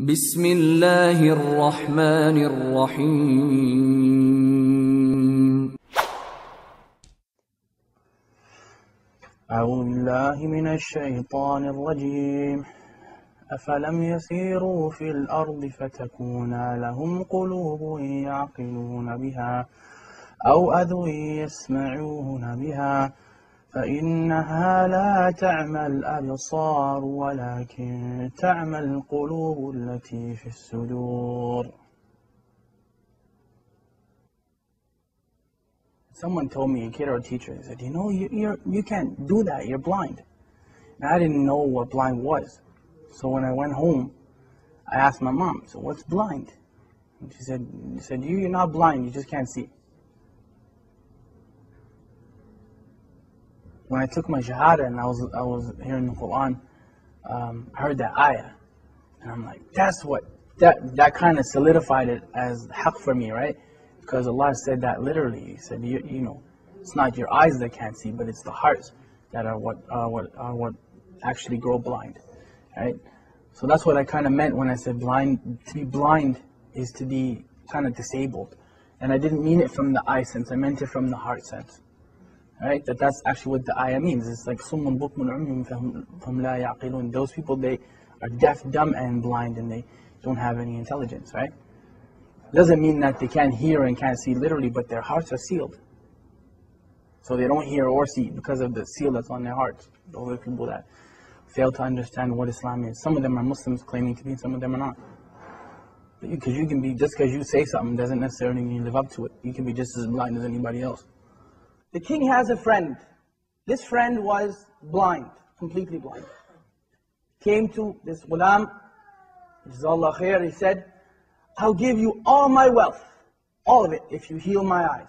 بسم الله الرحمن الرحيم. أعوذ بالله من الشيطان الرجيم. أفلم يسيروا في الأرض فتكون لهم قلوب يعقلون بها أو أذن يسمعون بها فإنها لا تعمى الأبصار ولكن تعمى القلوب التي في الصدور. Someone told me, a kid or a teacher, they said, you can't do that, you're blind. And I didn't know what blind was. So when I went home, I asked my mom, so what's blind? And she said, you're not blind, you just can't see. When I took my shahada and I was hearing the Quran, I heard that ayah. And I'm like, that kind of solidified it as haqq for me, right? Because Allah said that literally. He said, it's not your eyes that can't see, but it's the hearts that are what actually grow blind, right? So that's what I kind of meant when I said blind. To be blind is to be kind of disabled. And I didn't mean it from the eye sense, I meant it from the heart sense. Right? That's actually what the ayah means. It's like summun bukmun umyun fahum la ya'qilun. Those people, they are deaf, dumb, and blind, and they don't have any intelligence, right? Doesn't mean that they can't hear and can't see literally, but their hearts are sealed. So they don't hear or see because of the seal that's on their hearts. Those are people that fail to understand what Islam is. Some of them are Muslims claiming to be, some of them are not. Because you can be, just because you say something doesn't necessarily mean you live up to it. You can be just as blind as anybody else. The king has a friend. This friend was blind, completely blind. Came to this ghulam, Jazakallah khair, he said, I'll give you all my wealth, all of it, if you heal my eyes.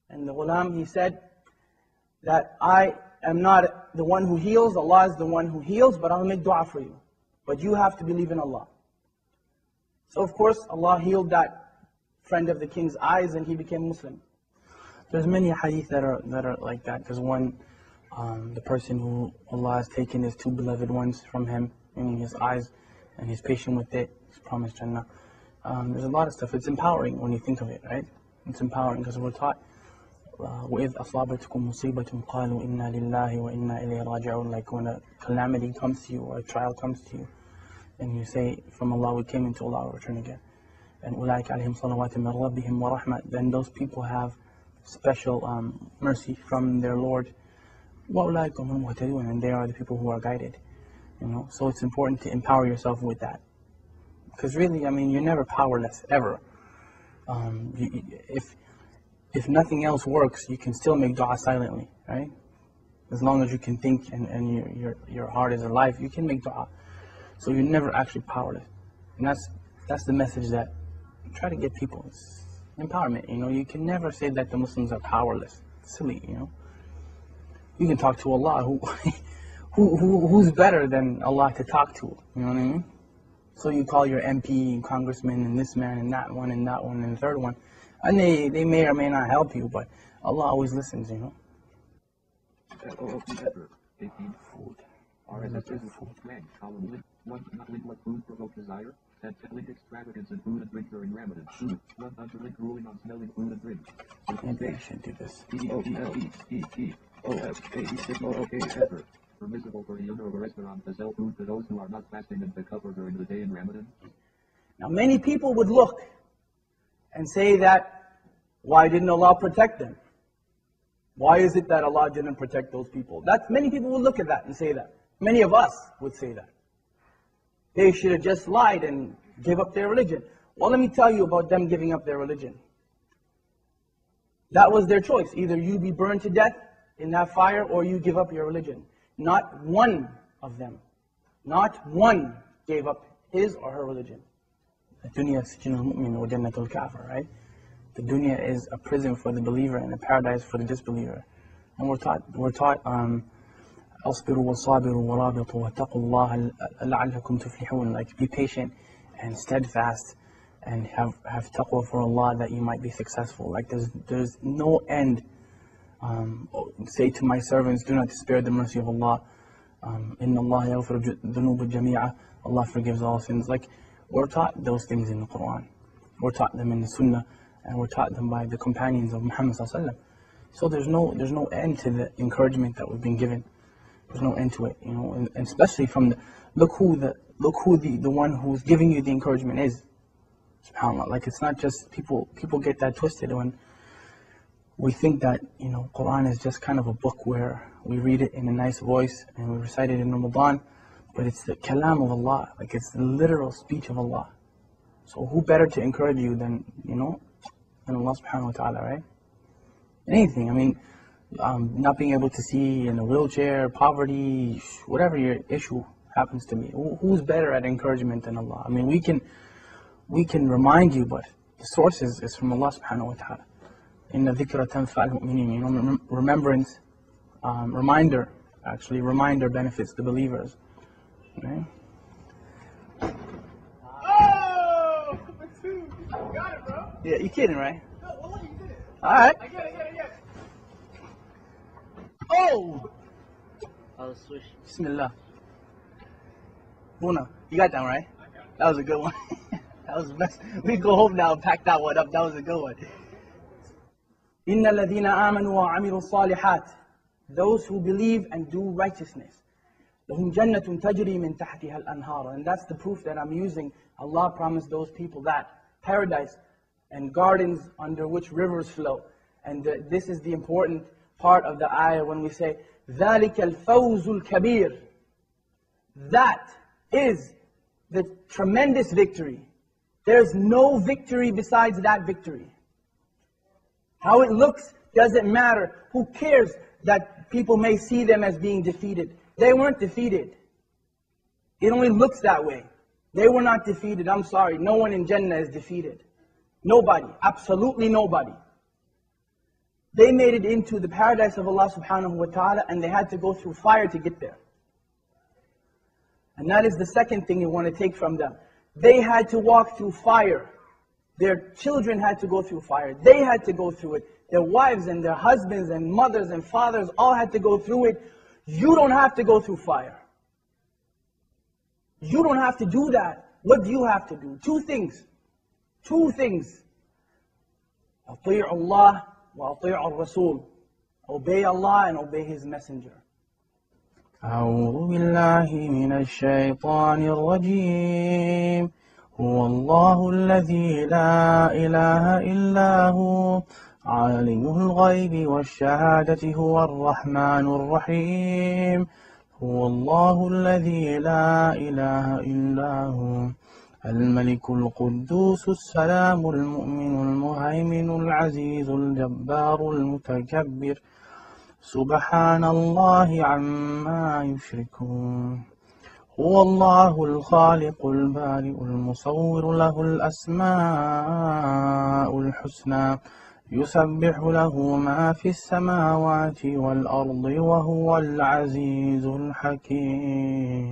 And the ghulam, he said, that I am not the one who heals, Allah is the one who heals, but I'll make dua for you. But you have to believe in Allah. So of course, Allah healed that friend of the king's eyes and he became Muslim. There's many hadith that are like that. There's one, the person who Allah has taken his two beloved ones from him, meaning his eyes, and he's patient with it, he's promised Jannah. There's a lot of stuff. It's empowering when you think of it, right? It's empowering because we're taught, وَإِذْ أَصَابَتْكُمْ مُصِيبَةٌ قَالُوا إِنَّا لِلَّهِ وَإِنَّا إِلَيْهِ راجعون. Like when a calamity comes to you or a trial comes to you, and you say, from Allah we came, and to Allah we return again. And أُولَٰئِكَ عَلَيْهِمْ صَلَوَاتٌ مِّن رَبِّهِمْ وَرَحْمَةٌ. Then those people have special mercy from their Lord. وَأُولَٰئِكَ هُمُ الْمُهْتَدُونَ. And they are the people who are guided. So it's important to empower yourself with that. Because really, you're never powerless, ever. If nothing else works, you can still make dua silently, right? As long as you can think and your heart is alive, you can make dua. So you're never actually powerless. And that's the message that I try to get people. It's empowerment. You can never say that the Muslims are powerless. It's silly. You can talk to Allah, who's better than Allah to talk to. You know what I mean? So you call your MP and congressman and this man and that one and that one and the third one, and they may or may not help you, but Allah always listens. Food. One not with what food provoke desire, that tickling extravagance in food and drink during Ramadan. One not to link ruling on smelling food and drink. Maybe I should do this. Permissible for the owner of a restaurant to sell food to those who are not fasting and pick up during the day in Ramadan. Now many people would look and say that, why didn't Allah protect them? Why is it that Allah didn't protect those people? Many people would look at that and say that. Many of us would say that. They should have just lied and give up their religion. Well, let me tell you about them giving up their religion. That was their choice. Either you be burned to death in that fire or you give up your religion. Not one of them, not one gave up his or her religion. The dunya sijnul mu'min wa jannatul kafir, right? The dunya is a prison for the believer and a paradise for the disbeliever. And we're taught أصبروا وصابروا ورابطوا واتقوا الله لعلكم تفلحون. Like be patient and steadfast and have taqwa for Allah that you might be successful. Like there's no end. Say to my servants, do not despair the mercy of Allah. إن الله يغفر الذنوب جميعا Allah forgives all sins. Like, we're taught those things in the Quran. We're taught them in the Sunnah, and we're taught them by the companions of Muhammad sallallahu alaihi wasallam. So there's no end to the encouragement that we've been given. There's no end to it, you know, and especially from look who the one who's giving you the encouragement is. SubhanAllah. Like, it's not just people get that twisted when we think that, you know, Quran is just kind of a book where we read it in a nice voice and we recite it in Ramadan, but it's the kalam of Allah, like it's the literal speech of Allah. So who better to encourage you than, you know, than Allah subhanahu wa ta'ala, right? Anything, I mean, not being able to see in a wheelchair, poverty, whatever your issue happens to be. Who's better at encouragement than Allah? I mean, we can remind you, but the source is from Allah subhanahu wa ta'ala. Inna dhikra tanfa'al mu'minin. You know, remembrance, reminder benefits the believers. Right? Oh! You got it, bro. Yeah, you kidding, right? No, well, you did it. Alright. I get it. Oh! I'll switch. Bismillah. Buna, you got that one, right? I got it. That was a good one. That was the best. We go home now and pack that one up. That was a good one. Inna alladhina amanu wa amilu salihat. Those who believe and do righteousness. لهم جنة تجري من تحتها الأنهار. And that's the proof that I'm using. Allah promised those people that. Paradise and gardens under which rivers flow. And this is the important part of the ayah when we say, ذَلِكَ الْفَوْزُ الْكَبِيرُ. That is the tremendous victory. There's no victory besides that victory. How it looks doesn't matter. Who cares that people may see them as being defeated? They weren't defeated. It only looks that way. They were not defeated. I'm sorry. No one in Jannah is defeated. Nobody. Absolutely nobody. They made it into the paradise of Allah subhanahu wa ta'ala, and they had to go through fire to get there. And that is the second thing you want to take from them. They had to walk through fire. Their children had to go through fire. They had to go through it. Their wives and their husbands and mothers and fathers all had to go through it. You don't have to go through fire. You don't have to do that. What do you have to do? Two things. Two things. أطيعوا الله وأطيعوا الرسول. Obey Allah and obey His Messenger. أعوذ بالله من الشيطان الرجيم. هو الله الذي لا إله إلا هو عالم الغيب والشهادة هو الرحمن الرحيم. هو الله الذي لا إله إلا هو الملك القدوس السلام المؤمن المهيمن العزيز الجبار المتكبر سبحان الله عما يشركون. هو الله الخالق البارئ المصور له الأسماء الحسنى يسبح له ما في السماوات والأرض وهو العزيز الحكيم.